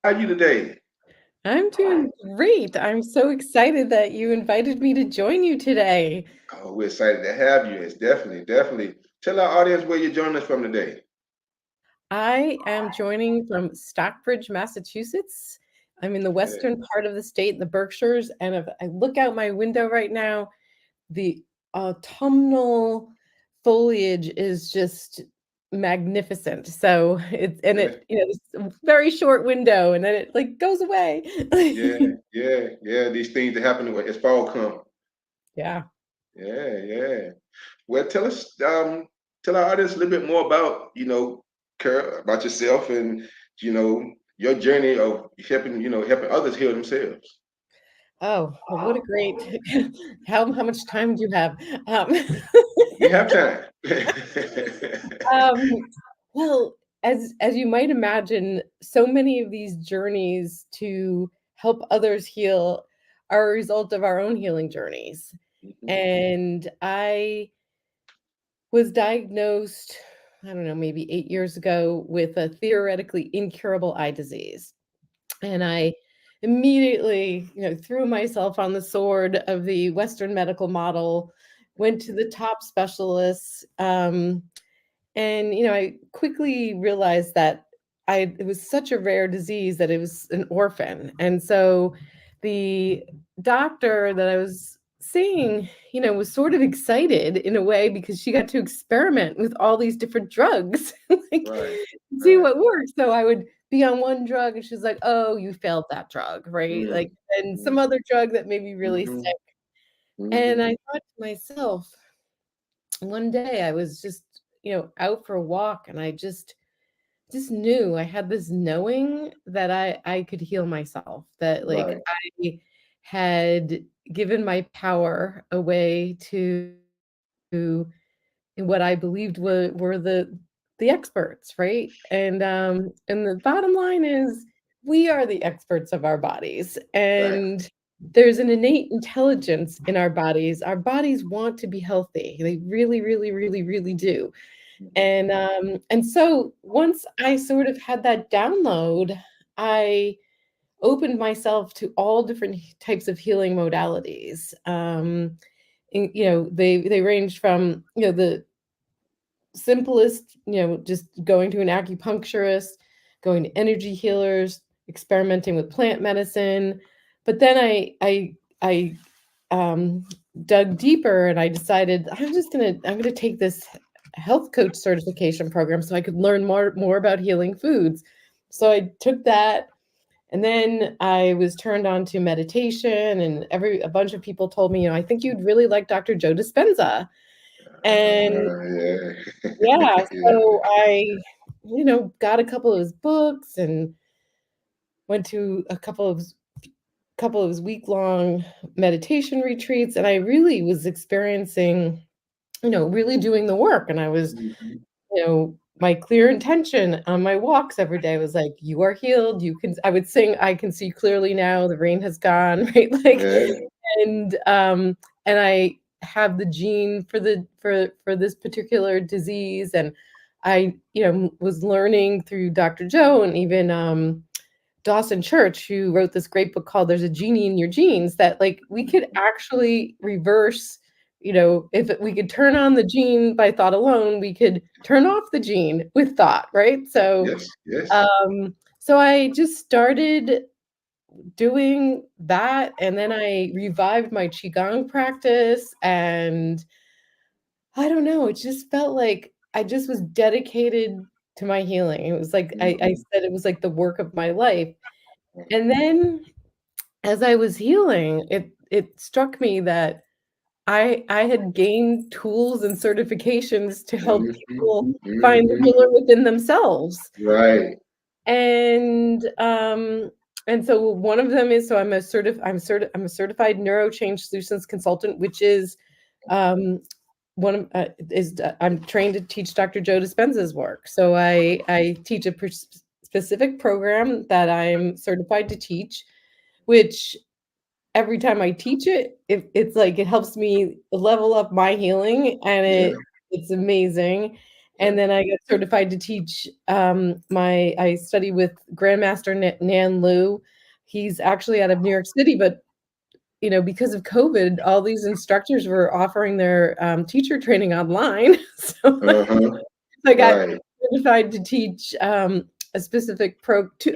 How are you today? I'm doing great. I'm so excited that you invited me to join you today. Oh, we're excited to have you. It's definitely. Tell our audience where you're joining us from today. I am joining from Stockbridge, Massachusetts. I'm in the Yeah, western part of the state, in the Berkshires, and if I look out my window right now, the autumnal foliage is just magnificent. So yeah, it's a very short window, and then it like goes away. yeah, yeah. These things that happen as fall come. Yeah. Yeah. Well, tell our audience a little bit more about, Carol, about yourself and, your journey of helping others heal themselves. Oh, well, what a great how much time do you have? Um, We have time. um, well, as you might imagine, so many of these journeys to help others heal are a result of our own healing journeys. Mhm. And I was diagnosed, I don't know, maybe 8 years ago with a theoretically incurable eye disease. And I immediately, threw myself on the sword of the Western medical model, went to the top specialists, and I quickly realized that it was such a rare disease that it was an orphan, and so the doctor that I was seeing, was sort of excited in a way because she got to experiment with all these different drugs, like Right, see right. what works. So I would be on one drug and she's like, "Oh, you failed that drug," right? Like, Mm, and some mm, other drug that made me really mhm, sick. And mhm. I thought to myself, one day I was just, out for a walk and I just knew I had this knowing that I could heal myself, that like Right, I had given my power away to what I believed were the experts, right? And the bottom line is we are the experts of our bodies, right. and there's an innate intelligence in our bodies. Our bodies want to be healthy. They really, really, really, really do. Mhm. And so once I sort of had that download, I opened myself to all different types of healing modalities. They range from the simplest, just going to an acupuncturist, going to energy healers, experimenting with plant medicine. But then I um, dug deeper and I decided I'm gonna take this health coach certification program so I could learn more about healing foods. So I took that, and then I was turned on to meditation, and a bunch of people told me, I think you'd really like Dr. Joe Dispenza. And Yeah. yeah, Yeah. so I, got a couple of his books and went to a couple of his week-long meditation retreats, and I really was experiencing, really doing the work. And I was, Mhm. my clear intention on my walks every day was like, "You are healed. I would sing, 'I can see clearly now, the rain has gone,'" right? Like, Yeah. and I have the gene for this particular disease, and I, was learning through Dr. Joe and even Dawson Church, who wrote this great book called "There's a Genie in Your Genes," that like we could Mhm. actually reverse. If we could turn on the gene by thought alone, we could turn off the gene with thought, right? So, Yes, yes. so I just started doing that, and then I revived my qigong practice, and I don't know, it just felt like I just was dedicated to my healing. It was like I Mhm. said it was like the work of my life. And then as I was healing, it struck me that I had gained tools and certifications to help Mhm. people find the Mhm. healer within themselves. Right. And, and so one of them is, so I'm a certified neurochange solutions consultant, which is, um, I'm trained to teach Dr. Joe Dispenza's work. So I teach a specific program that I'm certified to teach, which every time I teach it, it's like it helps me level up my healing, and Yeah. it's amazing. And Right. then I got certified to teach. I study with Grandmaster Nan Lu. He's actually out of New York City, but because of COVID, all these instructors were offering their teacher training online. So Uh-huh. I got Right. certified to teach a specific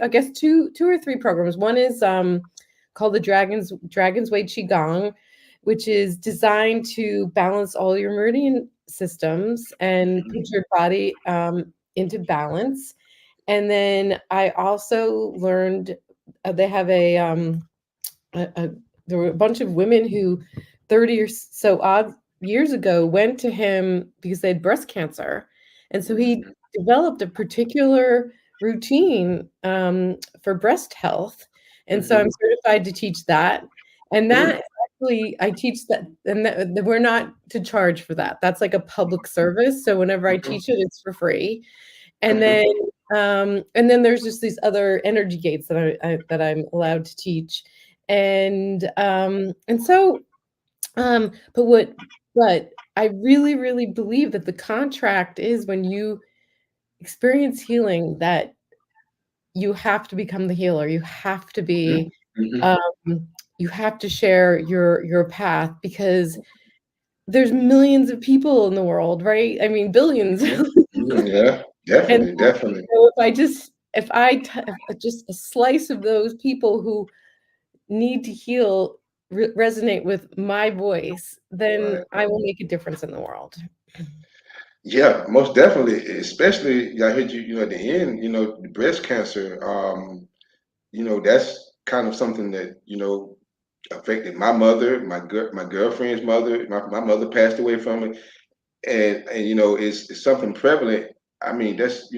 I guess two or three programs. One is called the Dragon's Way Qigong, which is designed to balance all your meridian systems and put Mhm. your body into balance. And then I also learned they have a there were a bunch of women who 30 or so odd years ago went to him because they had breast cancer. And so he Mhm. developed a particular routine for breast health. And so I'm Mhm. certified to teach that. And Mm. that actually, I teach that, and that we're not to charge for that. That's like a public service. So whenever I Mhm. teach it, it's for free. And Mhm. then there's just these other energy gates that I'm allowed to teach. And so but I really, really believe that the contract is when you experience healing that you have to become the healer. You have to Mhm. be Mhm. um you have to share your path because there's millions of people in the world, right? I mean, billions. Mhm. Mhm. Yeah, And definitely, definitely. so if just a slice of those people who need to heal resonate with my voice, then Right. I will make a difference in the world. Yeah, most definitely. Especially, I heard you, at the end, the breast cancer. That's kind of something that, affected my mother, my girlfriend's mother. My mother passed away from it, and it's something prevalent. I mean, that's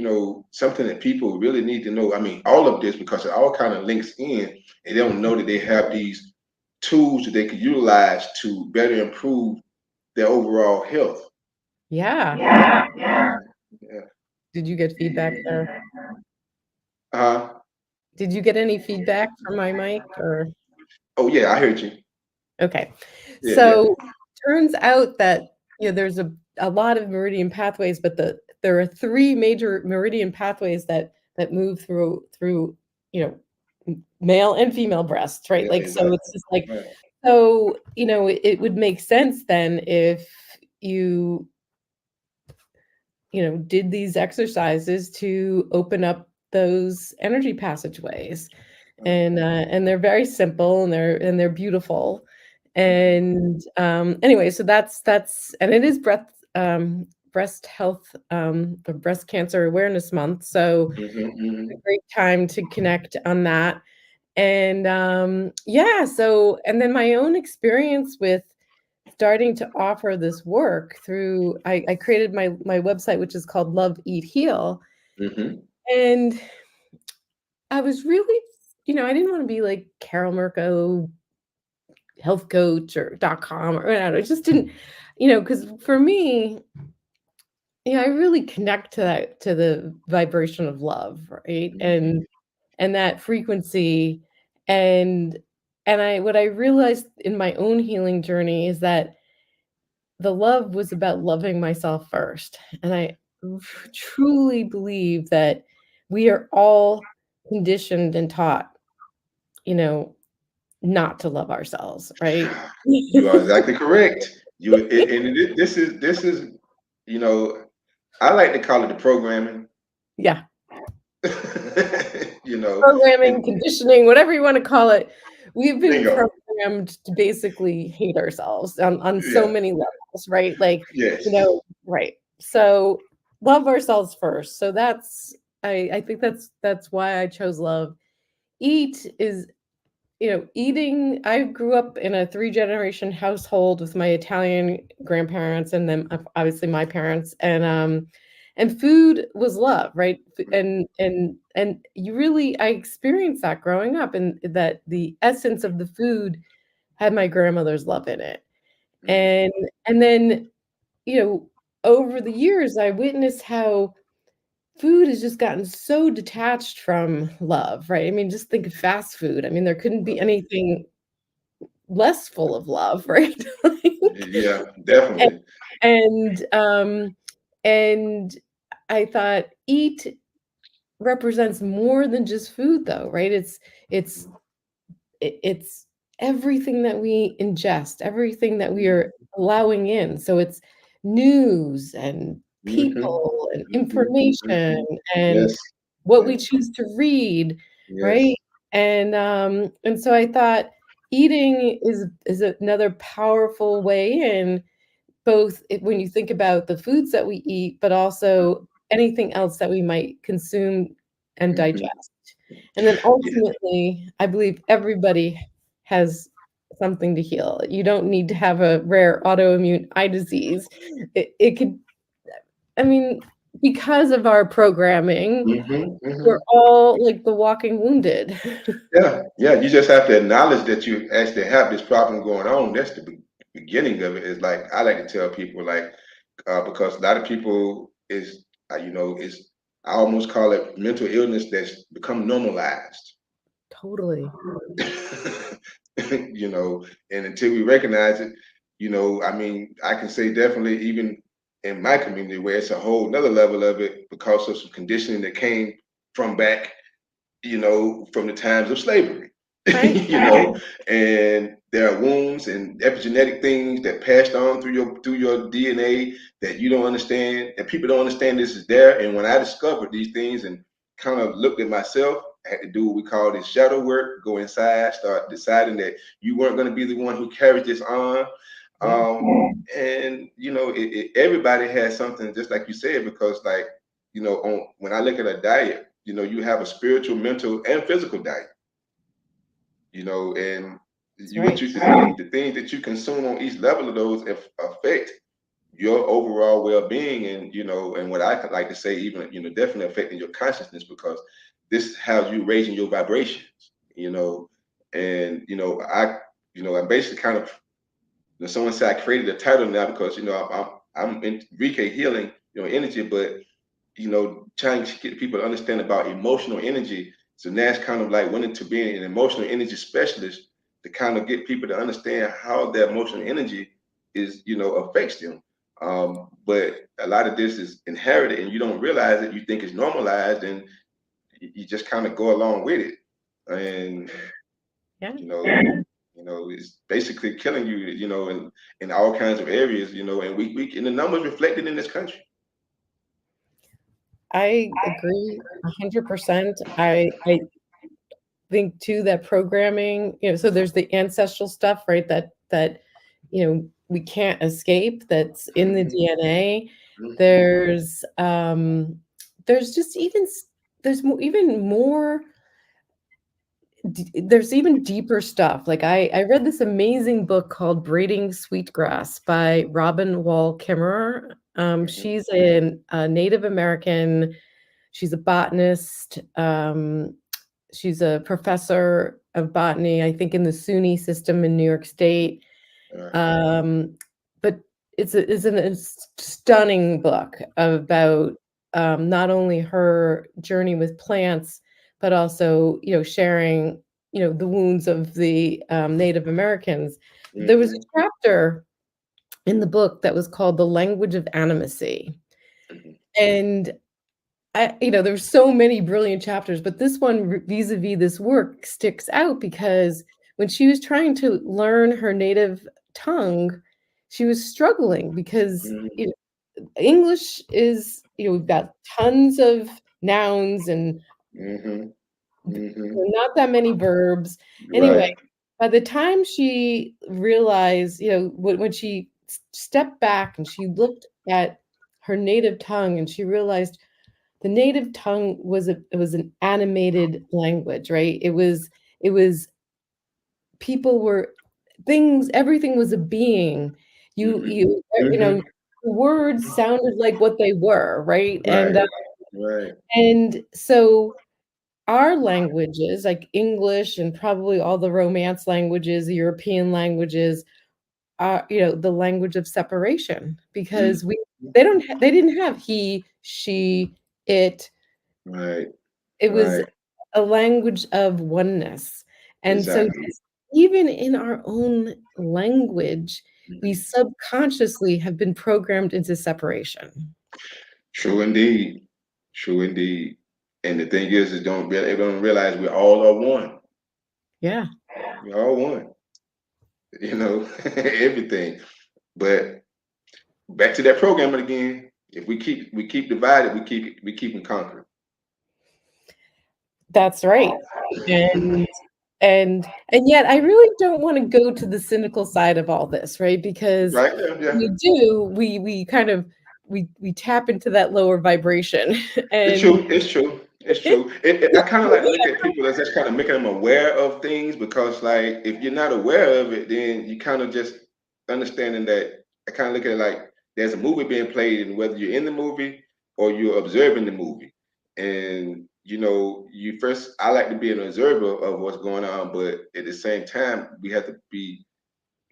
something that people really need to know. I mean, all of this because it all kind of links in, and they don't know that they have these tools that they could utilize to better improve their overall health. Yeah, yeah. Yeah, yeah, yeah. Did you get feedback there? Uh, Did you get any feedback from my mic or oh yeah, I heard you. okay. Yeah, yeah. So turns out that there's a lot of meridian pathways, but there are three major meridian pathways that move through male and female breasts, right? Yeah, Like so exactly. it's just like Right. so it would make sense then if you did these exercises to open up those energy passageways. Right. And they're very simple and they're beautiful. Mhm. And anyway, so that's and it is breast health the breast cancer awareness month. So Mhm. a Mhm. great time to connect on that. And yeah, so and then my own experience with starting to offer this work through I created my website, which is called Love Eat Heal. Mhm. And I was really, I didn't want to be like Carole Murko health coach or .com or whatever. It just didn't, because for me, I really connect to the vibration of love, right? Mhm. And that frequency. And what I realized in my own healing journey is that the love was about loving myself first. And I truly believe that we are all conditioned and taught, you know, not to love ourselves, right? You are exactly correct. This is, you know, I like to call it the programming. Yeah. you know, Programming, and conditioning, whatever you want to call it. We've been bingo. programmed to basically hate ourselves on so Yeah. many levels, right? Like, Yes. right. So love ourselves first. So I think that's why I chose love. Eat is eating. I grew up in a three-generation household with my Italian grandparents and then obviously my parents, and food was love, right? And you really I experienced that growing up, and that the essence of the food had my grandmother's love in it. Mhm. And and then, you know, over the years I witnessed how food has just gotten so detached from love, right? I mean, just think of fast food. I mean, there couldn't be anything less full of love, right? Like, Yeah, and definitely. and, um, and I thought eat represents more than just food though, right? It's it's everything that we ingest, everything that we are allowing in. So it's news and Mhm, people and mhm, information mhm. and Yes, what we yes, choose to read, right? yes. And so I thought eating is another powerful way in both when you think about the foods that we eat, but also anything else that we might consume and Mhm. digest. And then Yeah, ultimately, I believe everybody has something to heal. You don't need to have a rare autoimmune eye disease. It could, I mean, because of our programming, mhm, we're mhm. all like the walking wounded. Yeah, yeah. You just have to acknowledge that you actually have this problem going on. That's the beginning of it. Is like I like to tell people, like, because a lot of people is, is I almost call it mental illness that's become normalized. Totally. you know, and until we recognize it, I mean, I can say definitely even in my community where it's a whole nother level of it because of some conditioning that came from back, from the times of slavery, Right. and there are wounds and epigenetic things that passed on through your DNA that you don't understand, and people don't understand this is there. And when I discovered these things and kind of looked at myself, I had to do what we call this shadow work, go inside, start deciding that you weren't going to be the one who carried this on. Yeah. And everybody has something, just like you said, because like, when I look at a diet, you have a spiritual, mental, and physical diet, and That's you what right. you the things that you consume on each level of those affect your overall well-being, and and what I could like to say, even definitely affecting your consciousness, because this is how you raising your vibrations, and I'm basically kind of, someone said I created a title now because I'm in Reiki healing, energy, but trying to get people to understand about emotional energy. So now it's kind of like went into being an emotional energy specialist to kind of get people to understand how their emotional energy is, affects them. But a lot of this is inherited and you don't realize it. You think it's normalized and you just kind of go along with it. And, Yeah. you know, it's basically killing you, in all kinds of areas, and we and the numbers reflected in this country. I agree 100%. I think too that programming, so there's the ancestral stuff, right? That we can't escape. That's in the Mhm, DNA. mhm, There's just even more. There's even deeper stuff. Like I read this amazing book called Braiding Sweetgrass by Robin Wall Kimmerer. mhm, She's a Native American. She's a botanist. She's a professor of botany, I think, in the SUNY system in New York State. right. Um, but it's a stunning book about not only her journey with plants, but also sharing the wounds of the Native Americans. But there was Mhm, a chapter in the book that was called "The Language of Animacy," mhm, and there's so many brilliant chapters, but this one vis-a-vis this work sticks out because when she was trying to learn her native tongue, she was struggling because mhm, English is, we've got tons of nouns and mhm, mhm. not that many verbs. Anyway, Right. by the time she realized, when she stepped back and she looked at her native tongue and she realized the native tongue was an animated language, right? It was people were things, everything was a being. You Mhm, you you mhm. know, the words sounded like what they were, right? Right, right. And so our languages, like English and probably all the Romance languages, the European languages, are, the language of separation Mhm. because they didn't have he, she, it. Right, It was right. a language of oneness, and so Exactly. just even in our own language, we Mhm. subconsciously have been programmed into separation. True indeed. True indeed. And the thing is they don't realize we all are one. Yeah, We all one. You know, everything. But back to that programming again. If we keep divided, we keep and conquer. that's right. And and yet I really don't want to go to the cynical side of all this, right? Because Right? Yeah, yeah. we do, we kind of we tap into that lower vibration It's and true. It's true. It's true. I kind of like to look at people as just kind of making them aware of things because, like, if you're not aware of it, then you kind of just understanding that. I kind of look at it like there's a movie being played, and whether you're in the movie or you're observing the movie, and you first. I like to be an observer of what's going on, but at the same time, we have to be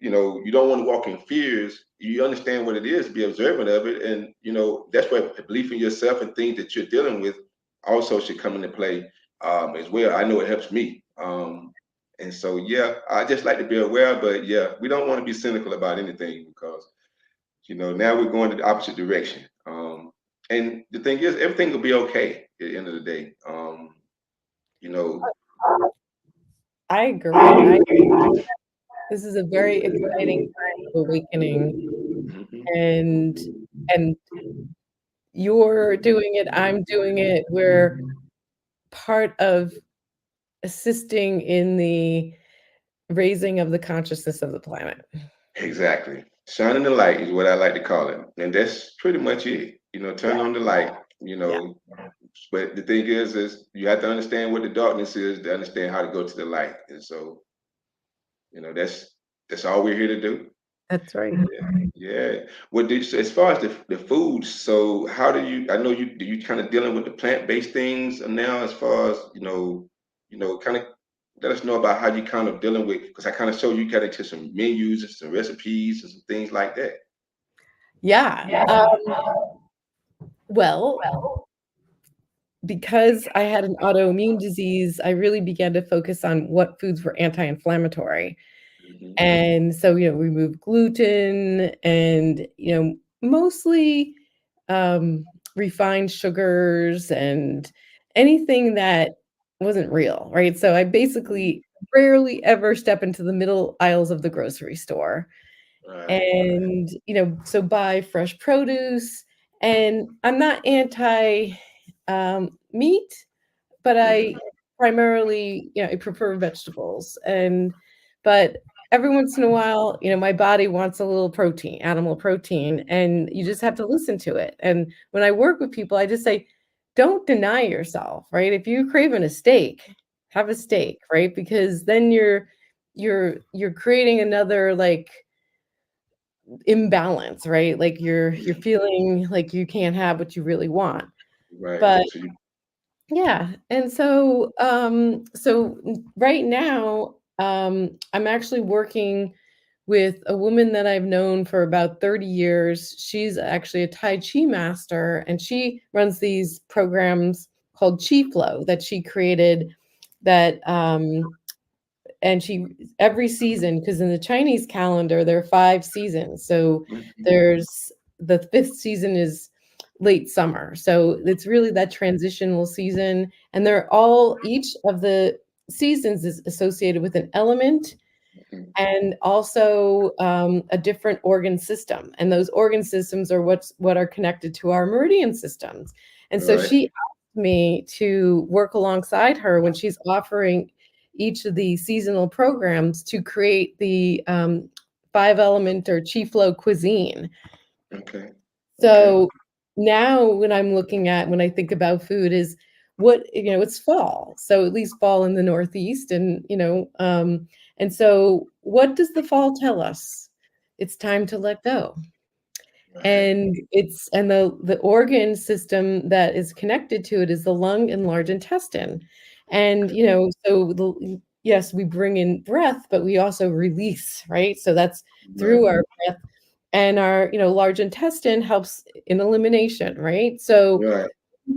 you don't want to walk in fears. You understand what it is to be observant of it. And, that's where belief in yourself and things that you're dealing with also should come into play as well. I know it helps me. And so, yeah, I just like to be aware, but yeah, we don't want to be cynical about anything because, now we're going to the opposite direction. And the thing is, everything will be okay at the end of the day. You know, I agree. I This is a very exciting time of awakening, mhm, and and you're doing it, I'm doing it. We're part of assisting in the raising of the consciousness of the planet. exactly. Shining the light is what I like to call it. And that's pretty much it. Turn on the light, Yeah, but the thing is you have to understand what the darkness is to understand how to go to the light. And so, that's all we're here to do. that's right. Yeah. So as far as the foods, so how do you I know you kind of dealing with the plant-based things now as far as, kind of let us know about how you kind of dealing with because I kind of showed you kind of to some menus and some recipes and some things like that. Yeah, well, because I had an autoimmune disease, I really began to focus on what foods were anti-inflammatory. Mhm. And so, remove gluten and, mostly refined sugars and anything that wasn't real, right? So I Mhm. basically rarely ever step into the middle aisles of the grocery store. Right. And, so buy fresh produce. And I'm not anti meat, but I Mhm. primarily, I prefer vegetables but every once in a while, my body wants a little protein, animal protein, and you just have to listen to it. And when I work with people, I just say, don't deny yourself, right? If you're craving a steak, have a steak, right? Because then you're creating another like imbalance, right? Like you're feeling like you can't have what you really want. Right. But So you yeah, and right now, I'm actually working with a woman that I've known for about 30 years. She's actually a Tai Chi master, and she runs these programs called Chi Flow that she created that and she every season, because in the Chinese calendar there are 5 seasons. So mhm. there's the 5th season is late summer. So it's really that transitional season, and they're all each of the seasons is associated with an element Mhm. and also a different organ system. And those organ systems are what are connected to our meridian systems. And so Right. she asked me to work alongside her when she's offering each of the seasonal programs to create the 5 element or chi flow cuisine. Okay. Okay. So now when I think about food is it's fall. So at least fall in the Northeast and so what does the fall tell us? It's time to let go. Right. And the organ system that is connected to it is the lung and large intestine. And Okay. so yes, we bring in breath, but we also release, right? So that's Right. through our breath, and our large intestine helps in elimination, right? So Right.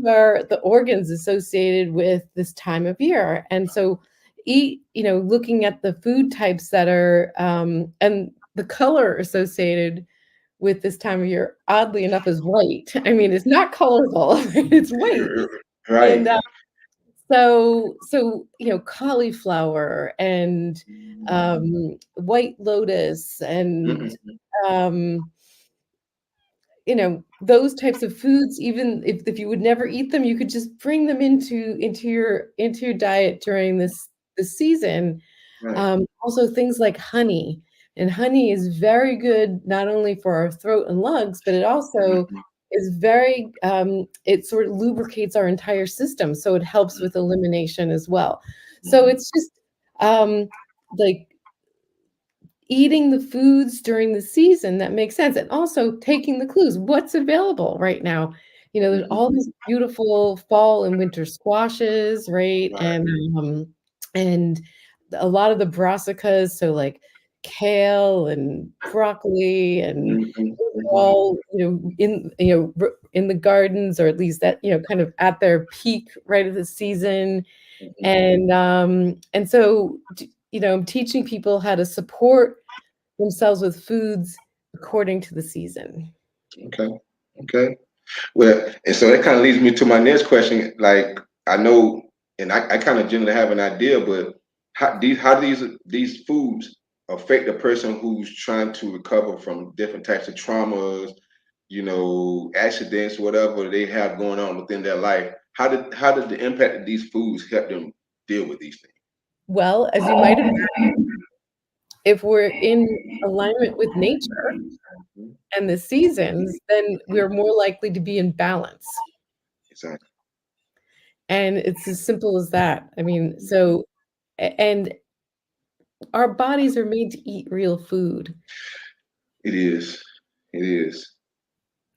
are the organs associated with this time of year. And so looking at the food types that are and the color associated with this time of year, oddly enough, is white. I mean, it's not colorful, it's white. And Right. cauliflower and white lotus and Mhm. um, those types of foods, even if you would never eat them, you could just bring them into your diet during this season. Right. Also things like honey, and honey is very good not only for our throat and lungs, but it also Mhm. is very it sort of lubricates our entire system, so it helps with elimination as well. So Mhm. it's just like eating the foods during the season that makes sense, and also taking the clues. What's available right now? There's Mhm. all these beautiful fall and winter squashes, right? Right. And a lot of the brassicas, so like kale and broccoli, and Mhm. those are Mhm. all, in the gardens, or at least that, kind of at their peak right at the season. Mhm. And so, teaching people how to support themselves with foods according to the season. Okay. Okay. Well, and so that kind of leads me to my next question. Like, I know, and I kind of generally have an idea, but how do these foods affect a person who's trying to recover from different types of traumas, accidents, whatever they have going on within their life? How did the impact of these foods help them deal with these Well, as you might imagine, if we're in alignment with nature things? and the seasons, then we're more likely to be in balance. Exactly. And it's as simple as that. I mean, and our bodies are made to eat real food. It is. It is.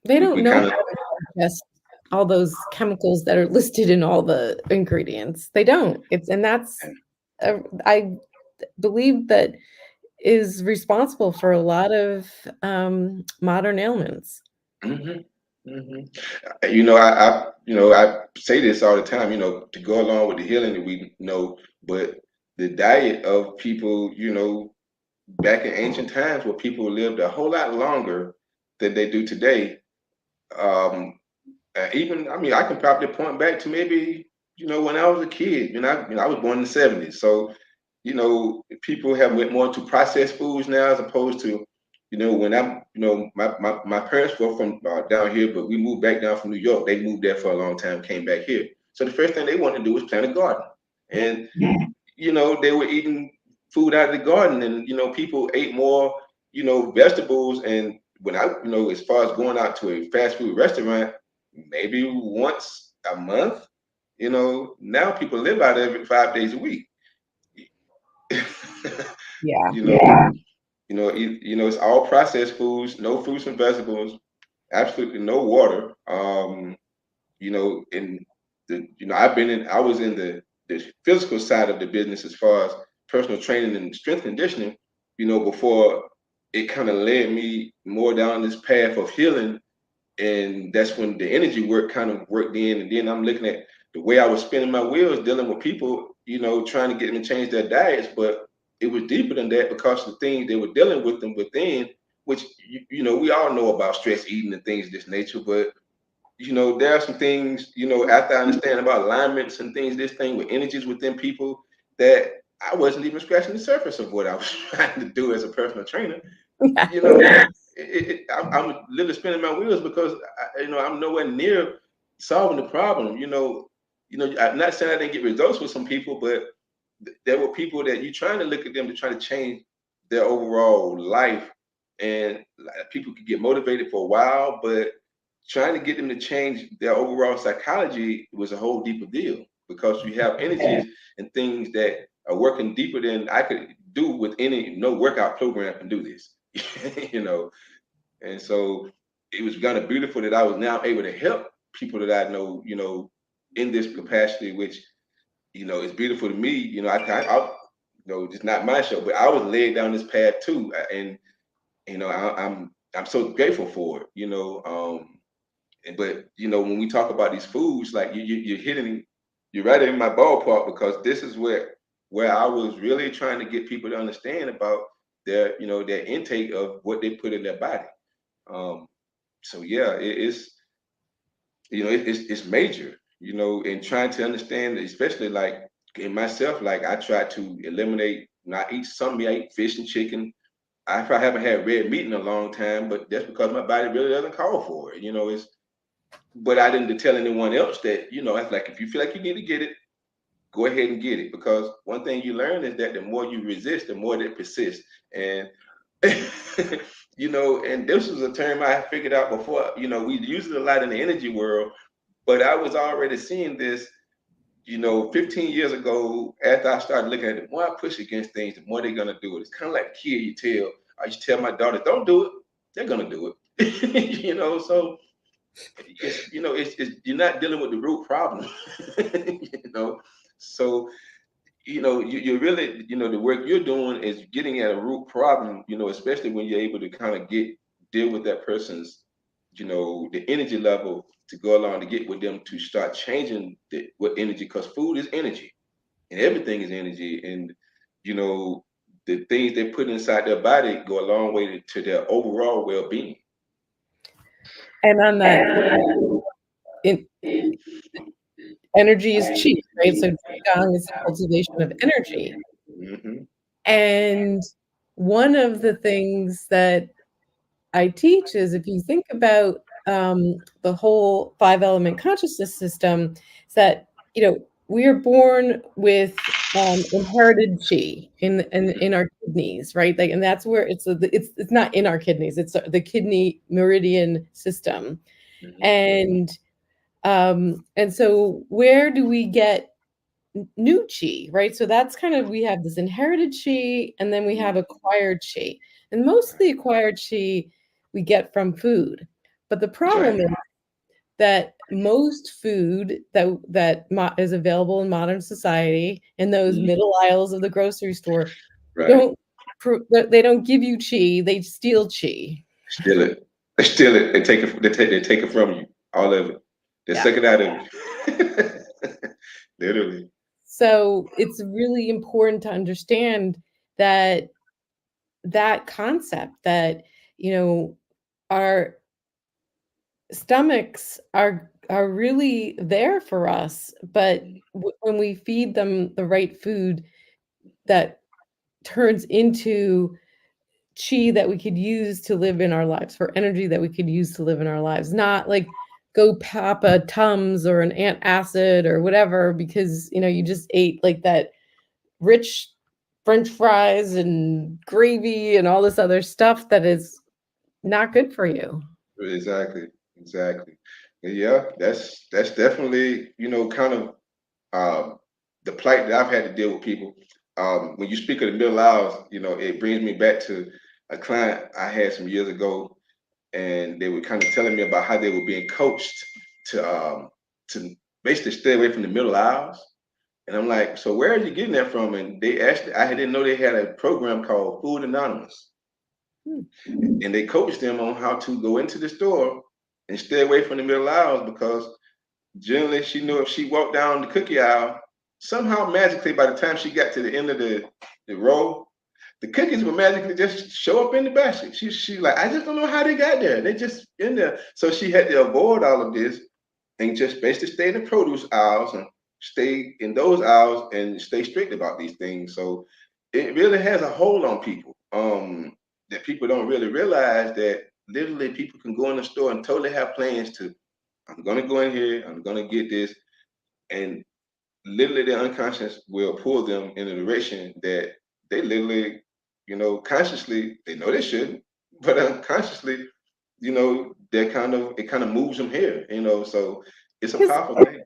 They We don't know kind of. how to digest all those chemicals that are listed in all the ingredients. They don't. I believe that is responsible for a lot of modern ailments. Mhm, mhm. I say this all the time, to go along with the healing that we know, but the diet of people, back in ancient times where people lived a whole lot longer than they do today. Um, even, I mean, I can probably point back to maybe, when I was a kid, I was born in the 70s. So, people have went more into processed foods now as opposed to, when my parents were from down here, but we moved back down from New York. They moved there for a long time, came back here. So the first thing they wanted to do was plant a garden. And, they were eating food out of the garden, and, people ate more, vegetables. And when as far as going out to a fast food restaurant, maybe once a month, now people live out of it 5 days a week. Yeah. you know, it's all processed foods, no fruits and vegetables, absolutely no water. And I was in the physical side of the business as far as personal training and strength conditioning, before it kind of led me more down this path of healing. And that's when the energy work kind of worked in. And then I'm looking at the way I was spinning my wheels dealing with people, trying to get them to change their diets. But it was deeper than that, because the things they were dealing with them within, which, we all know about stress eating and things of this nature. But, there are some things, after I understand about alignments and things, this thing with energies within people, that I wasn't even scratching the surface of what I was trying to do as a personal trainer. Yeah. you know, I'm literally spinning my wheels because I'm nowhere near solving the problem. I'm not saying I didn't get results with some people, but there were people that you're trying to look at them to try to change their overall life, and people could get motivated for a while, but trying to get them to change their overall psychology was a whole deeper deal, because you have energies and things that are working deeper than I could do with any no workout program can do this. you know and so it was kind of beautiful that I was now able to help people that I know, in this capacity, which, is beautiful to me. It's not my show, but I was led down this path too. And, I'm so grateful for it, but, when we talk about these foods, like you're right in my ballpark, because this is where I was really trying to get people to understand about their intake of what they put in their body. Um, so yeah, it's it's major, and trying to understand, especially like in myself, like I try to eliminate, not eat some meat. I eat fish and chicken. I probably haven't had red meat in a long time, but that's because my body really doesn't call for it. It's but I didn't tell anyone else that, it's like if you feel like you need to get it, go ahead and get it. Because one thing you learn is that the more you resist, the more it persists. And and this was a term I figured out before. We use it a lot in the energy world, but I was already seeing this, 15 years ago, after I started looking at it, the more I push against things, the more they're gonna do it. It's kind of like a kid you tell. I used to tell my daughter, don't do it, they're gonna do it. So it's you're not dealing with the root problem. you know. So you're really, the work you're doing is getting at a root problem, especially when you're able to kind of deal with that person's, the energy level to go along to get with them to start changing what energy, because food is energy and everything is energy. And, the things they put inside their body go a long way to their overall well being. And on that, in, energy is cheap, right? So Qigong is the cultivation of energy. Hmm. And one of the things that I teach is, if you think about the whole five element consciousness system, is that, we are born with inherited chi in our kidneys, right? Like, and that's where it's not in our kidneys; it's the kidney meridian system, Hmm. and so where do we get new chi, right? So that's kind of, we have this inherited chi, and then we have acquired chi. And most of the acquired chi we get from food. But the That's problem right. is that most food that is available in modern society, in those Mhm. middle aisles of the grocery store, Right. don't they don't give you chi, they steal chi. Steal it. They steal it. They take it. They take it from you. All of it. They Yeah. suck it out of you. Literally. So it's really important to understand that concept that, you know, our stomachs are really there for us, but when we feed them the right food that turns into chi that we could use to live in our lives, for energy that we could use to live in our lives, not like go pop a Tums or an antacid or whatever, because you just ate like that rich french fries and gravy and all this other stuff that is not good for you. Exactly. Exactly. Yeah, that's definitely, kind of um the plight that I've had to deal with people. When you speak of the middle hours, it brings me back to a client I had some years ago, and they were kind of telling me about how they were being coached to basically stay away from the middle aisles. And I'm like, so where are you getting that from? And they actually, I didn't know they had a program called Food Anonymous, Hmm. and they coached them on how to go into the store and stay away from the middle aisles, because generally she knew if she walked down the cookie aisle, somehow magically by the time she got to the end of the row, the cookies would magically just show up in the basket. She like, I just don't know how they got there. They just in there. So she had to avoid all of this and just basically stay in the produce aisles and stay in those aisles and stay strict about these things. So it really has a hold on people. That people don't really realize that literally people can go in the store and totally have plans to, I'm gonna go in here, I'm gonna get this, and literally their unconscious will pull them in a direction that they literally, consciously they know they shouldn't, but unconsciously, it kind of moves them here, so it's a Because powerful thing.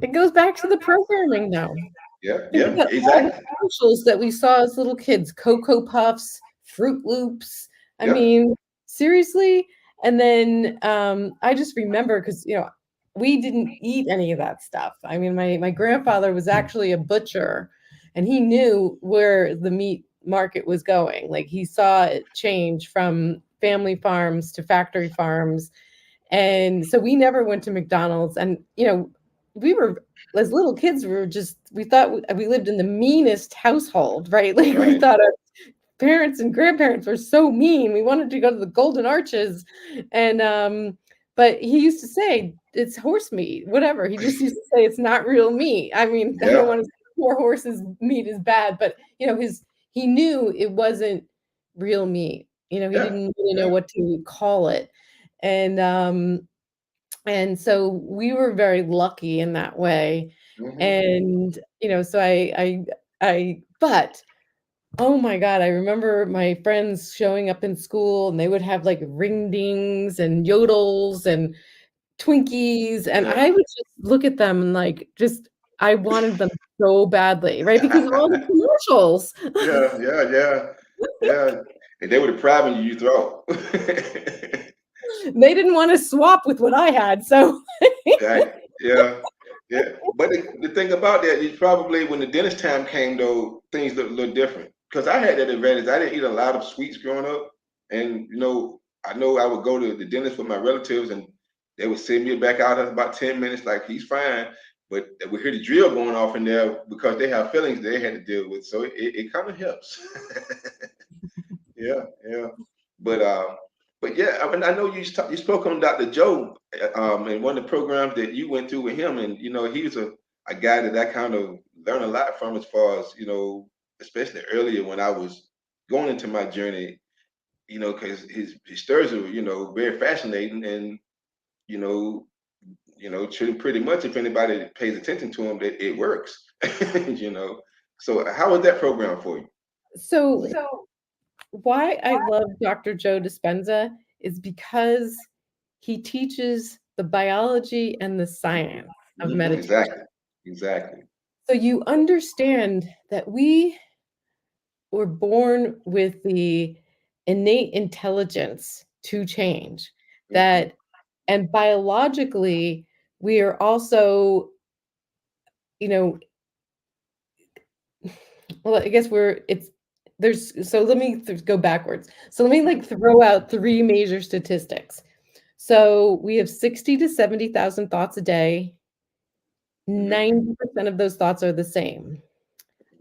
it goes back to the programming now. Yeah, Think yeah, about all the exactly. commercials that we saw as little kids, Cocoa Puffs, Fruit Loops. I Yep. mean, seriously? And then, I just remember, because, we didn't eat any of that stuff. I mean, my grandfather was actually a butcher, and he knew where the meat market was going. Like, he saw it change from family farms to factory farms, and so we never went to McDonald's. And, we were, as little kids, we thought we lived in the meanest household, right? Like, we Right. thought parents and grandparents were so mean. We wanted to go to the Golden Arches. And but he used to say it's horse meat, whatever. He just used to say it's not real meat. I mean, I don't Yeah, want to say poor horses meat is bad, but he knew it wasn't real meat. He yeah, didn't really know yeah. what to call it. And and so we were very lucky in that way. Hmm. And so but oh my God, I remember my friends showing up in school and they would have like ring dings and yodels and Twinkies. And Yeah. I would just look at them and like, just, I wanted them so badly, right? Because of all the commercials. Yeah, yeah, yeah, yeah. And they were depriving you, you throw. They didn't want to swap with what I had. So Right. Yeah. Yeah. But the thing about that is probably when the dentist time came though, things looked a little different. Because I had that advantage. I didn't eat a lot of sweets growing up. And I know I would go to the dentist with my relatives and they would send me back out in about 10 minutes, like he's fine. But we hear the drill going off in there because they have feelings they had to deal with. So it kind of helps. Yeah, yeah. But yeah, I mean, I know you spoke on Dr. Joe in one of the programs that you went through with him, and he was a guy that I kind of learned a lot from as far as especially earlier when I was going into my journey, because his stories are very fascinating, and you know pretty much if anybody pays attention to him, that it works, you know. So how was that program for you? so why I love Dr. Joe Dispenza is because he teaches the biology and the science of Hmm. meditation. Exactly, exactly. So you understand that we were born with the innate intelligence to change, Hmm. that and biologically we are also, you know, well, I guess we're it's there's so let me go backwards. So let me like throw out three major statistics. So we have 60 to 70,000 thoughts a day. Hmm. 90% of those thoughts are the same.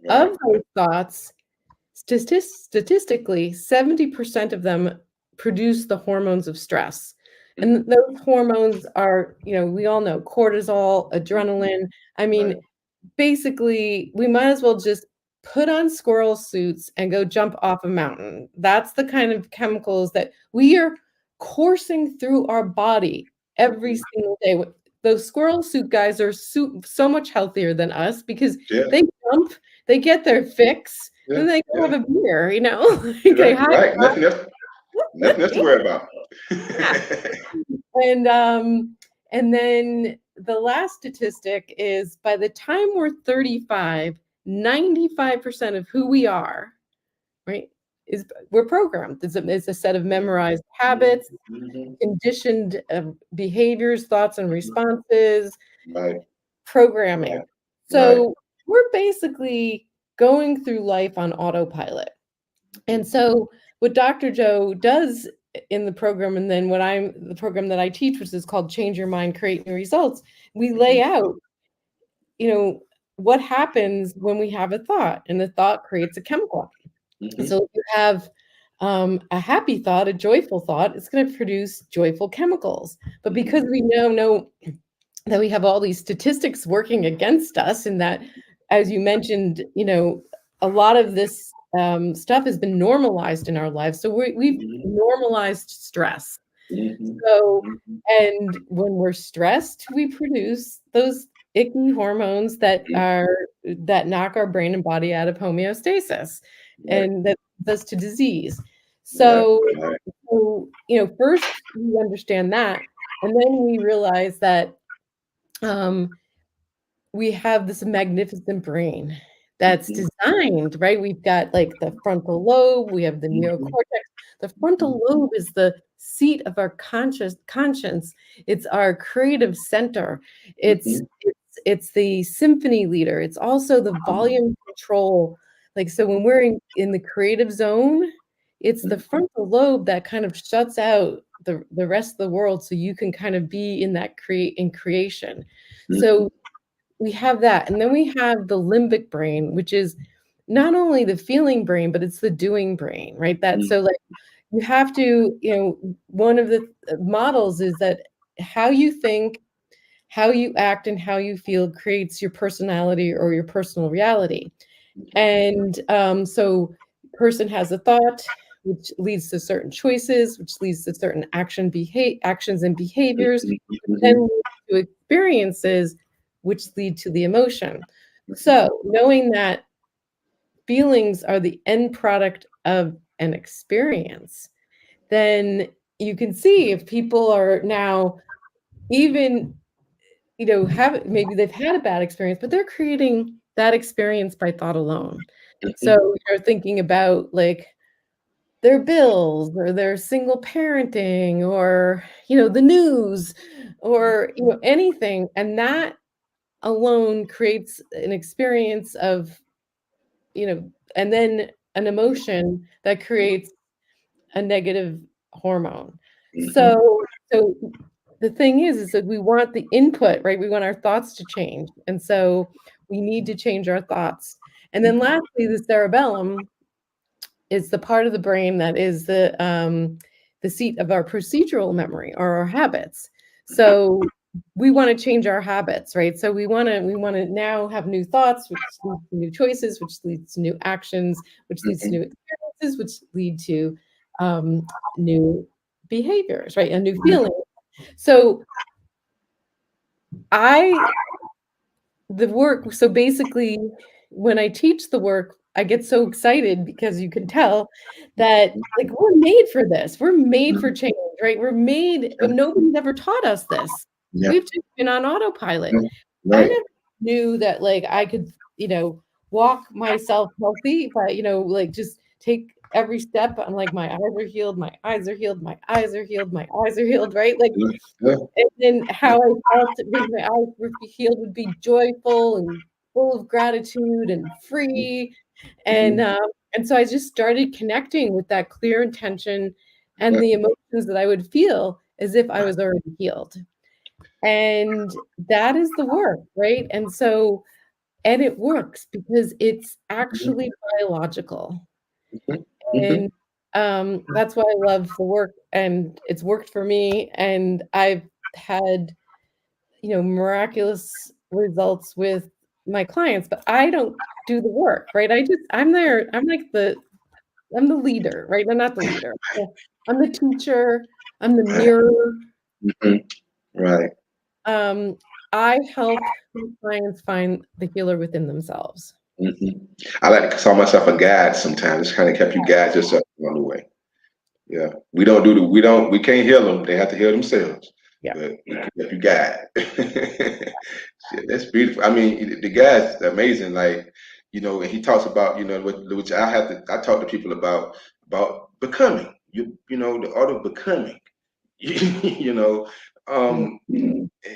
Right. Of those thoughts, statistically, 70% of them produce the hormones of stress. And Hmm. those hormones are, we all know cortisol, adrenaline. I Right. mean, basically, we might as well just put on squirrel suits and go jump off a mountain. That's the kind of chemicals that we are coursing through our body every Hmm. single day. Those squirrel suit guys are so much healthier than us because Yeah. they jump, they get their fix, Yeah. then they go Yeah. have a beer, Like they Right. hide. Right. Nothing else to worry about. Yeah. And then the last statistic is by the time we're 35, 95% of who we are, right, is we're programmed. It's a set of memorized habits, Hmm. conditioned behaviors, thoughts, and responses, Right. Right. programming. Right. So we're basically going through life on autopilot. And Mhm. so what Dr. Joe does in the program, and then the program that I teach, which is called Change Your Mind, Create New Results, we lay Mhm. out, you know, what happens when we have a thought, and the thought creates a chemical. Mhm. So if you have a happy thought, a joyful thought, it's going to produce joyful chemicals. But because Mhm. we know that we have all these statistics working against us, and that, as you mentioned, a lot of this stuff has been normalized in our lives. So we've Mhm. normalized stress. Mhm. So, Mhm. and when we're stressed, we produce those icky hormones that knock our brain and body out of homeostasis, Right. and that leads us to disease. Yeah. So, Right. first we understand that, and then we realize that um, we have this magnificent brain that's Mhm. designed, right? We've got like the frontal lobe, we have the Mhm. neocortex. The frontal lobe is the seat of our conscience. It's our creative center. It's Mhm. it's it's the symphony leader. It's also the volume control. Like so when we're in the creative zone, it's the Mhm. frontal lobe that kind of shuts out the rest of the world so you can kind of be in that creation. Mhm. So we have that, and then we have the limbic brain, which is not only the feeling brain, but it's the doing brain, right? That Mm, so like you have to, one of the models is that how you think, how you act, and how you feel creates your personality or your personal reality. And so person has a thought, which leads to certain choices, which leads to certain actions and behaviors, mhm, then mhm, leads to experiences, which lead to the emotion. So knowing that feelings are the end product of an experience, then you can see if people are now even, have maybe they've had a bad experience, but they're creating that experience by thought alone. mhm, So you're thinking about like their bills or their single parenting or, the news or, anything. And that alone creates an experience of, and then an emotion that creates a negative hormone. mhm, So the thing is that we want the input, right? We want our thoughts to change. And so we need to change our thoughts. And then lastly, the cerebellum is the part of the brain that is the seat of our procedural memory or our habits. So we want to change our habits, right? So we want to now have new thoughts, which leads to new choices, which leads to new actions, which leads to mhm, new experiences, which lead to um, new behaviors, right? And new feelings. So I the work so basically, when I teach the work, I get so excited because you can tell that, like, we're made for this. We're made for mhm. change, right? We're made nobody's ever taught us this. Yeah, We've just been on autopilot. yeah, I right. never knew that, like, I could, walk myself healthy, but, like, just take every step. I'm like, my eyes are healed, my eyes are healed, my eyes are healed, my eyes are healed, right? Like, Yeah, yeah, and then how I felt when my eyes were healed would be joyful and full of gratitude and free, mhm, and so I just started connecting with that clear intention and yeah, the emotions that I would feel as if I was already healed, and that is the work, right? And it works because it's mhm, actually biological, mhm, mhm, and, that's why I love the work, and it's worked for me, and I've had miraculous results with my clients, but I don't do the work, right? I'm there, I'm the leader, right? I'm not the leader. I'm the teacher, I'm the right. mirror. Mhm, right. Um, I help my clients find the healer within themselves. Mhm. I like to call myself a guide sometimes. It's kind of help you guide yourself along the way. Yeah, we can't heal them. They have to heal themselves. Yeah. But we can help you guide. Shit, that's beautiful. I mean, the guy's amazing. Like, and he talks about, which I talk to people about becoming. The art of becoming. You know, Mm. um,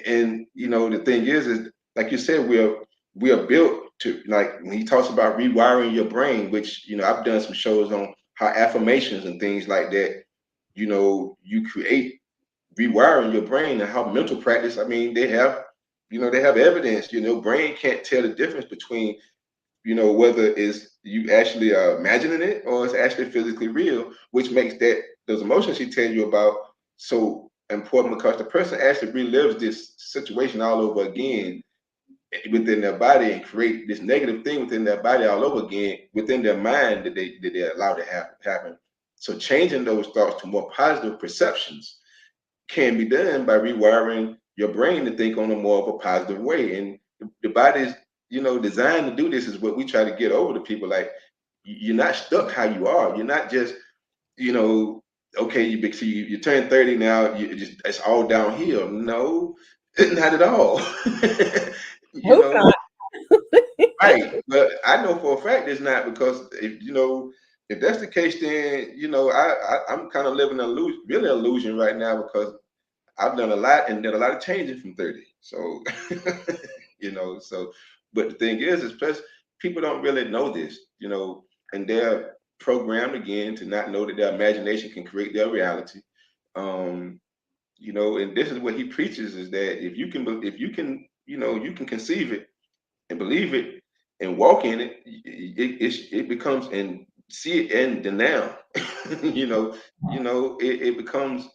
and the thing is like you said, we are built to, like, when he talks about rewiring your brain, which I've done some shows on how affirmations and things like that, you create rewiring your brain, and how mental practice, I mean, they have evidence. Brain can't tell the difference between, whether it's you actually are imagining it or it's actually physically real, which makes those emotions he tells you about so important, because the person actually relives this situation all over again within their body, and create this negative thing within their body all over again within their mind that they allow to happen. So changing those thoughts to more positive perceptions can be done by rewiring your brain to think on a more of a positive way. And the body's, designed to do this, is what we try to get over to people. Like, you're not stuck how you are. You're not just, you know, okay, you turn 30 now, it's all downhill. No, not at all. you Hope know, not. right. But I know for a fact it's not, because if that's the case, then I'm kind of living an illusion, really illusion right now, because I've done a lot and did a lot of changing from 30. So, so, but the thing is plus people don't really know this, and they're programmed again to not know that their imagination can create their reality. Um, and this is what he preaches, is that if you can, you can conceive it and believe it, and walk in it, it becomes, and see it in the now. you know, it becomes,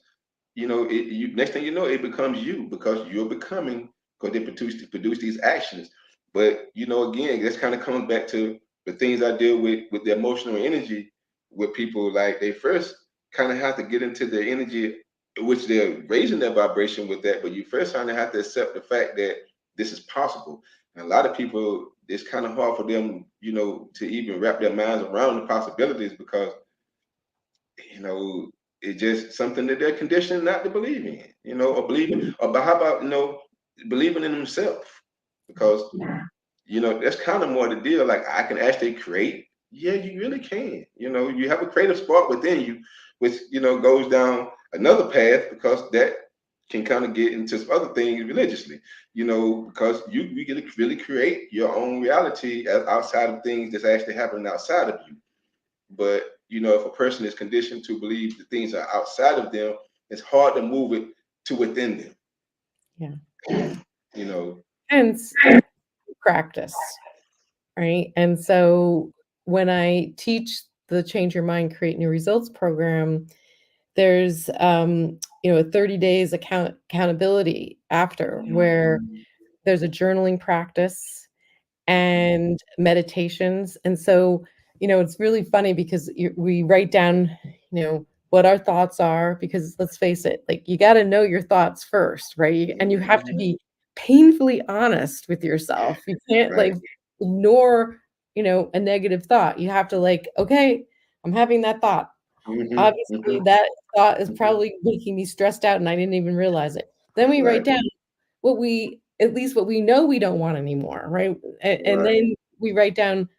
next thing you know, it becomes you, because you're becoming, because they produce these actions. But again, this kind of comes back to the things I deal with the emotional energy with people. Like, they first kind of have to get into their energy, which they're raising their vibration with that. But you first kind of have to accept the fact that this is possible. And a lot of people, it's kind of hard for them, to even wrap their minds around the possibilities, because you know, it's just something that they're conditioned not to believe in, or believing, or but how about, believing in themselves? Because, that's kind of more the deal. Like, I can actually create. Yeah, you really can. You have a creative spark within you, which, goes down another path, because that can kind of get into some other things religiously, because you get to really create your own reality outside of things that's actually happening outside of you. But if a person is conditioned to believe that things are outside of them, it's hard to move it to within them. Yeah. You know. Hence practice, right? And so when I teach the Change Your Mind, Create New Results program, there's a 30 days accountability after, where there's a journaling practice and meditations. And so, it's really funny because we write down, what our thoughts are, because let's face it, like, you got to know your thoughts first, right? And you have to be painfully honest with yourself. You can't, Right. like, ignore, a negative thought. You have to, like, okay, I'm having that thought. Hmm. Obviously, Hmm. that thought is probably making me stressed out and I didn't even realize it. Then we Right. write down at least what we know we don't want anymore, right? And Right. then we write down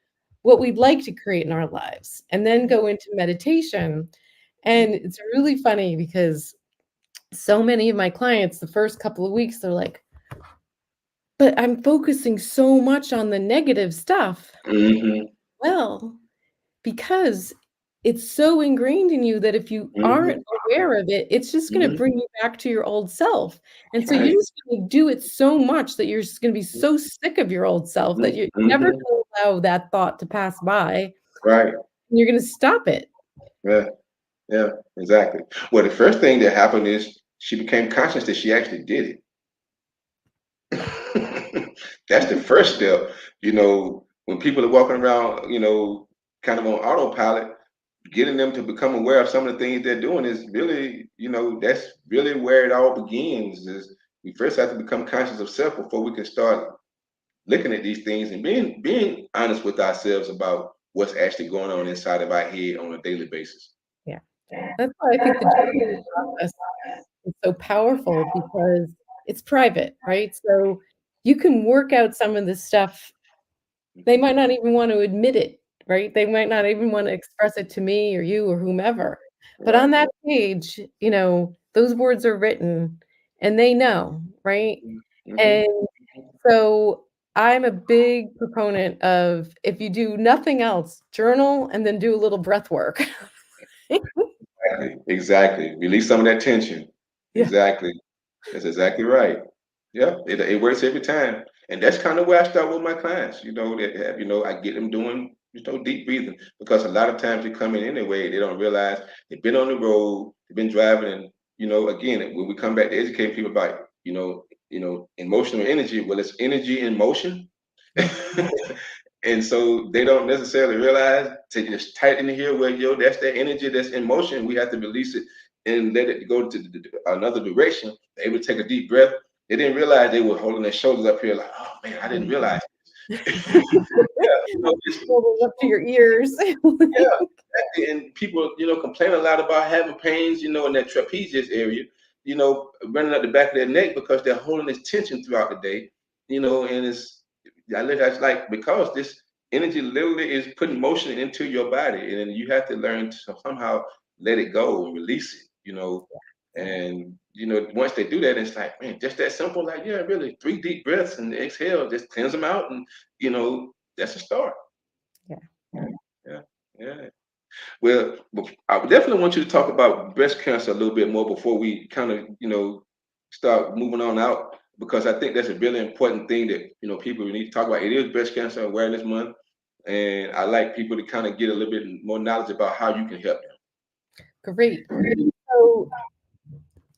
what we'd like to create in our lives, and then go into meditation. And it's really funny because so many of my clients, the first couple of weeks, they're like, but I'm focusing so much on the negative stuff. Hmm. Well, because it's so ingrained in you that if you aren't Hmm. aware of it, it's just gonna Hmm. bring you back to your old self, and so Right. you're just gonna do it so much that you're just gonna be so sick of your old self that you're never Hmm. gonna allow that thought to pass by, Right. and you're gonna stop it. Yeah. Yeah. Exactly. Well, the first thing that happened is she became conscious that she actually did it. That's the first step. When people are walking around, kind of on autopilot, getting them to become aware of some of the things they're doing is really, that's really where it all begins. Is we first have to become conscious of self before we can start looking at these things and being honest with ourselves about what's actually going on inside of our head on a daily basis. Yeah. That's why I think the journaling process is so powerful, because it's private, right? So you can work out some of this stuff. They might not even want to admit it, right? They might not even want to express it to me or you or whomever. But Right. on that page, those words are written and they know, right? Hmm. And so I'm a big proponent of, if you do nothing else, journal and then do a little breath work. Exactly. Exactly. Release some of that tension. Yeah. Exactly. That's exactly right. Yeah, it works every time, and that's kind of where I start with my clients. That have, I get them doing, deep breathing, because a lot of times they come in anyway, they don't realize they've been on the road, they've been driving, and again, when we come back to educate people about, emotional energy, well, it's energy in motion. Yeah. And so they don't necessarily realize to just tighten here where that's that energy that's in motion. We have to release it and let it go to another direction. They able to take a deep breath. They didn't realize they were holding their shoulders up here like, oh man, I didn't realize. Yeah, Rolling up to your ears. yeah, exactly. And people, complain a lot about having pains, in that trapezius area, running up the back of their neck because they're holding this tension throughout the day, and that's like, because this energy literally is putting motion into your body, and then you have to learn to somehow let it go and release it, and once they do that, it's like, man, just that simple. Like, yeah, really, 3 deep breaths and exhale, just cleanse them out, and that's a start. Yeah. Yeah, yeah. Well, I would definitely want you to talk about breast cancer a little bit more before we kind of, start moving on out. because I think that's a really important thing that people need to talk about. It is Breast Cancer Awareness Month, and I like people to kind of get a little bit more knowledge about how you can help Great. So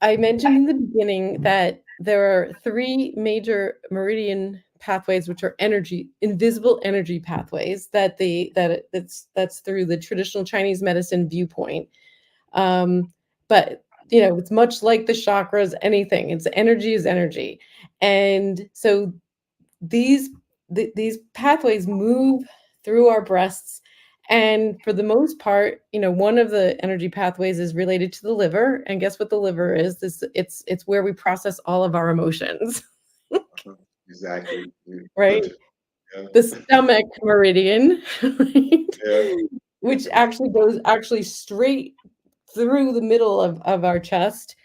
I mentioned in the beginning that there are three major meridian pathways, which are invisible energy pathways that's through the traditional Chinese medicine viewpoint. But it's much like the chakras, anything. It's energy is energy. And so these these pathways move through our breasts, and for the most part, one of the energy pathways is related to the liver, and guess what the liver is? It's where we process all of our emotions. them. Exactly. Right? Good. Yeah. The stomach meridian, right? Yeah. Which actually goes straight through the middle of our chest.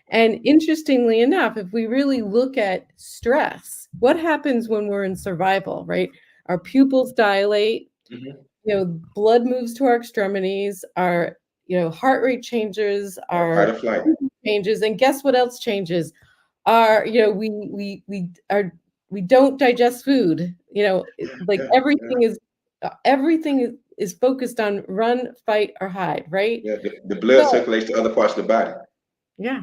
And interestingly enough, if we really look at stress, what happens when we're in survival, right? Our pupils dilate, Mhm. blood moves to our extremities, our, heart rate changes, Fight our or flight. changes, and guess what else changes? Our, we don't digest food. Like Yeah. Yeah. everything is focused on run, fight, or hide, right? Yeah. The blood So circulates to other parts of the body. yeah.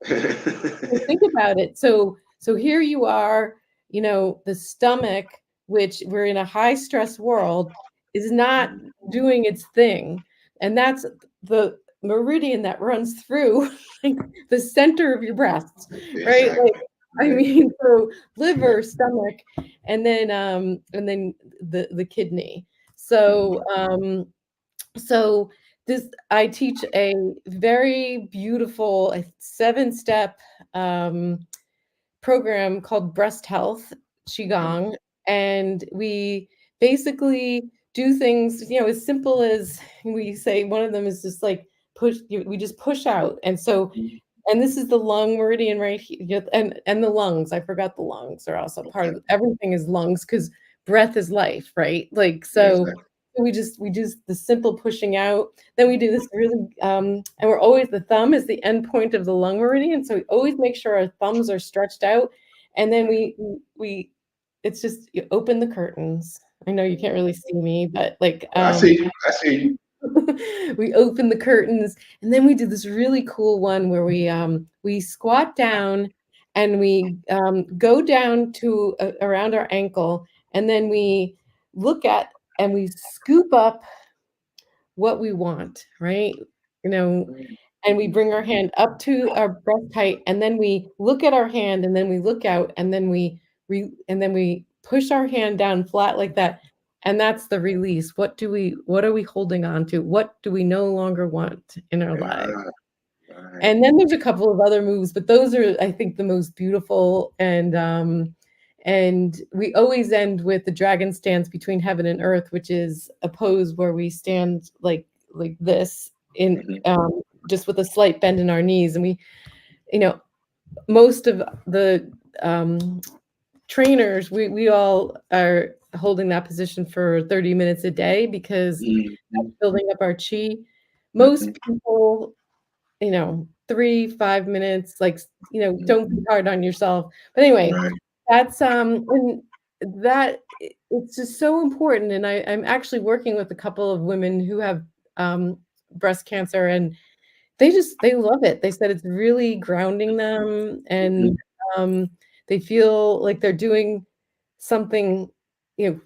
So think about it. So here you are, the stomach, which we're in a high stress world, is not doing its thing. And that's the meridian that runs through like the center of your breasts, right? Exactly. Like I Yeah. mean, so liver, stomach, and then the kidney. So so this I teach a very beautiful 7-step um, program called Breast Health Qigong, and we basically do things as simple as we say. One of them is just like we just push out, and so Mhm. and this is the lung meridian right here, and the lungs. I forgot the lungs are also part Okay. of everything is lungs because breath is life, right? Like Yeah, so. exactly. We do the simple pushing out. Then we do this really, and we're always the thumb is the end point of the lung meridian, so we always make sure our thumbs are stretched out, and then we it's just you open the curtains. I know you can't really see me, but like I see you. I see you. we open the curtains, and then we do this really cool one where we squat down, and we go down to around our ankle, and then we look at and we scoop up what we want, right? You know, and we bring our hand up to our breast height, and then we look at our hand, and then we look out, and then we push our hand down flat like that, and that's the release. What are we holding on to? What do we no longer want in our lives? Yeah. Right. And then there's a couple of other moves, but those are, I think, the most beautiful. And we always end with the dragon stance between heaven and earth, which is a pose where we stand like this in Mhm. just with a slight bend in our knees, and we, you know, most of the trainers, we all are holding that position for 30 minutes a day because that's Mhm. building up our chi. Most Mhm. people 3, 5 minutes, like, don't be hard on yourself. But anyway, Right. that's, and it's just so important, and I'm actually working with a couple of women who have, breast cancer, and they love it. They said it's really grounding them, and, Mhm. um, they feel like they're doing something,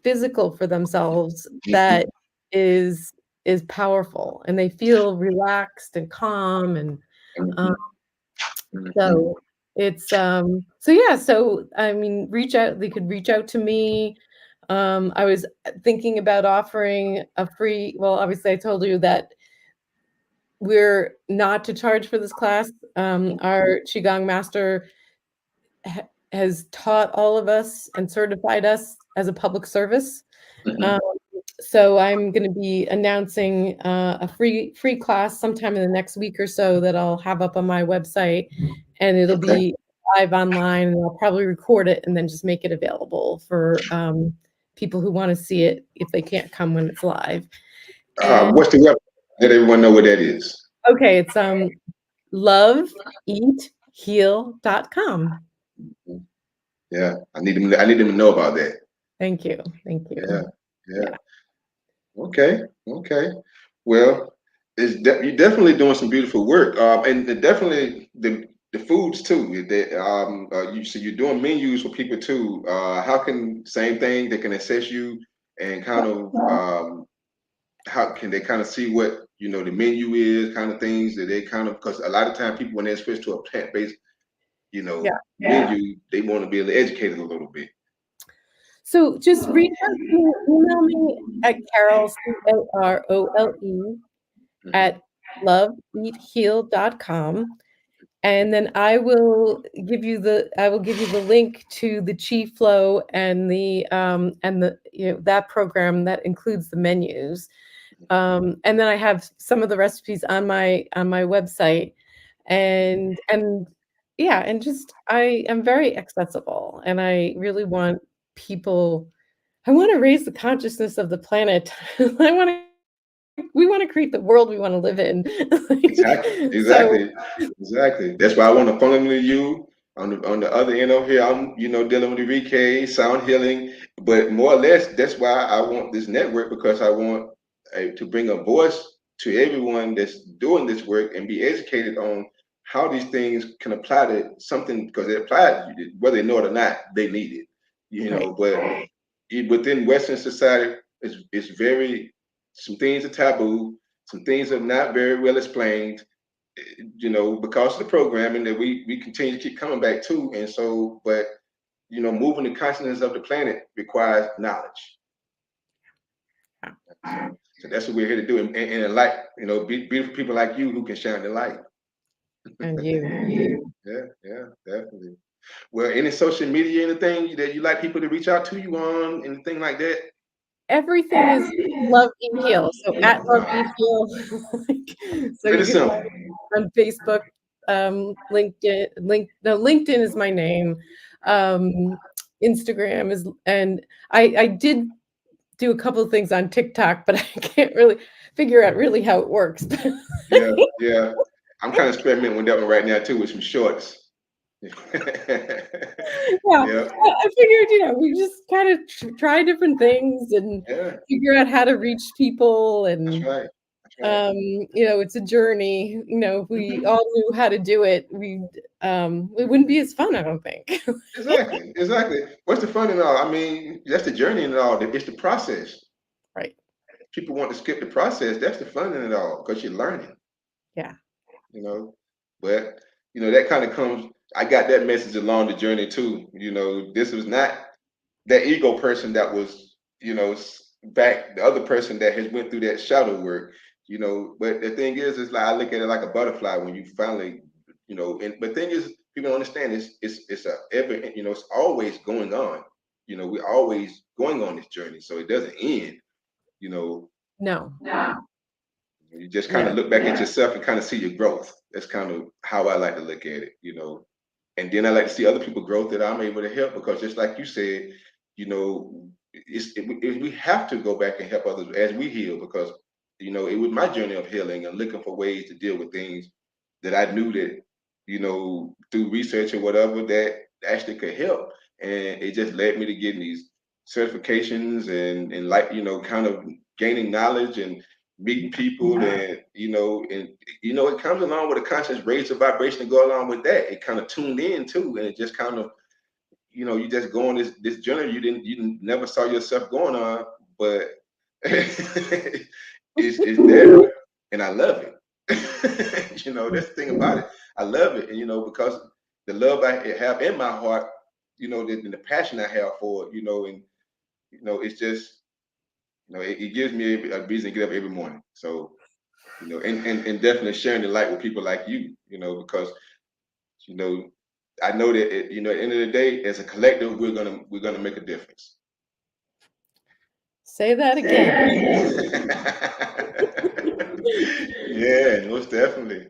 physical for themselves Mhm. that is is powerful, and they feel relaxed and calm, and, um, Mhm. Mhm. so so yeah, so I mean, they could reach out to me. I was thinking about offering a free, well, obviously I told you that we're not to charge for this class. Our Qigong master has taught all of us and certified us as a public service. Um, Mhm. so I'm going to be announcing a free class sometime in the next week or so that I'll have up on my website, and it'll Okay. be live online, and I'll probably record it and then just make it available for people who want to see it if they can't come when it's live. And What's the web? Let everyone know what that is. okay, it's loveeatheal.com. Yeah. I need them to know about that. Thank you. Thank Yeah. you. Yeah. Yeah. Okay. Okay. Well, you're definitely doing some beautiful work. And definitely the foods too. You so you're doing menus for people too. How can same thing they can assess you and kind of how can they kind of see what the menu is, kind of things that they kind of, because a lot of time people when they switch to a plant-based Yeah. menu, they want to be educated a little bit. So just reach out to me, email me at Carol, Carole, Hmm. at loveeatheal.com. And then I will give you the link to the Chi Flow and the that program that includes the menus. And then I have some of the recipes on my website, and yeah, and just I am very accessible, and I really want people. I want to raise the consciousness of the planet. I want to we want to create the world we want to live in. Exactly, So exactly, exactly. That's why I want to funnel to you on the other end of here. I'm dealing with the VK sound healing, but more or less that's why I want this network, because I want to bring a voice to everyone that's doing this work and be educated on how these things can apply to something, because they apply whether they know it or not. They need it, right. But within Western society, it's very, some things are taboo, some things are not very well explained, because of the programming that we continue to keep coming back to. And so, but moving the consciousness of the planet requires knowledge. Yeah. So that's what we're here to do, and like beautiful people like you who can shine the light. And you. Yeah, yeah, definitely. Well, any social media, anything that you like people to reach out to you on, anything like that? Everything is Love Eat Heal. So at Love Eat Heal. So Pretty you can simple. find me on Facebook, LinkedIn is my name. Instagram is, and I did do a couple of things on TikTok, but I can't really figure out really how it works. Yeah, yeah. I'm kind of experimenting with that one right now too, with some shorts. Yeah, Yeah, I figured, we just kind of try different things and yeah. figure out how to reach people. That's And right. That's right. it's a journey. If we Mhm. all knew how to do it, it wouldn't be as fun, I don't think. Exactly, exactly. What's the fun in all? I mean, that's the journey in it all. It's the process. Right. People want to skip the process. That's the fun in it all, because you're learning. Yeah. You know, but that kind of comes. I got that message along the journey too. This was not that ego person that was, back the other person that has went through that shadow work. But the thing is like I look at it like a butterfly when you finally, and but thing is, people don't understand it's a ever, it's always going on. We're always going on this journey, so it doesn't end. You know, No. you just kind Yeah. of look back at yourself and kind of see your growth. That's kind of how I like to look at it. And then I like to see other people growth that I'm able to help, because just like you said, we have to go back and help others as we heal, because it was my journey of healing and looking for ways to deal with things that I knew that through research or whatever that actually could help, and it just led me to getting these certifications and like kind of gaining knowledge and meeting people, and it comes along with a conscious raise of vibration to go along with that. It kind of tuned in too, and it just kind of you just go on this journey you never saw yourself going on, but it's there, and I love it. That's the thing about it. I love it, and because the love I have in my heart, the passion I have for it, and it's just it gives me a reason to get up every morning. So and definitely sharing the light with people like you, because you know I know that at the end of the day, as a collective, we're gonna make a difference. Say that again. Yeah, most definitely.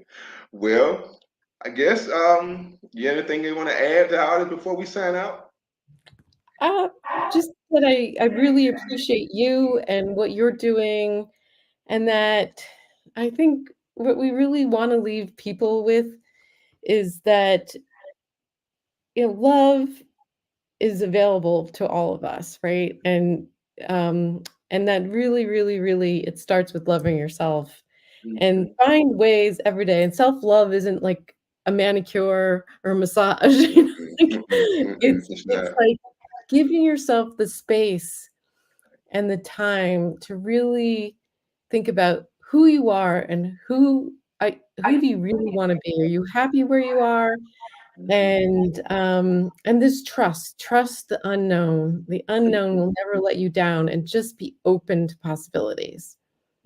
Well, I guess you anything you want to add to the audience before we sign out? Uh, just that I really appreciate you and what you're doing, and that I think what we really want to leave people with is that love. is available to all of us, right? And that really, really, really, it starts with loving yourself and Mhm, find ways every day. And self-love isn't like a manicure or a massage. mhm, Like, mhm, mhm. It's it's not. like giving yourself the space and the time to really think about who you are and who do you really want to be? Are you happy where you are? Mhm, And this trust the unknown. The unknown mhm, will never let you down, and just be open to possibilities.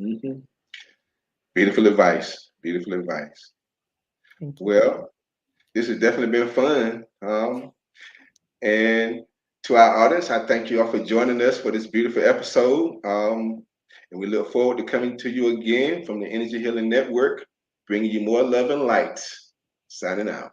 mhm. Beautiful advice. Beautiful advice. Thank you. Well, this has definitely been fun. And to our audience, I thank you all for joining us for this beautiful episode. And we look forward to coming to you again from the Energy Healing Network, bringing you more love and light. Signing out.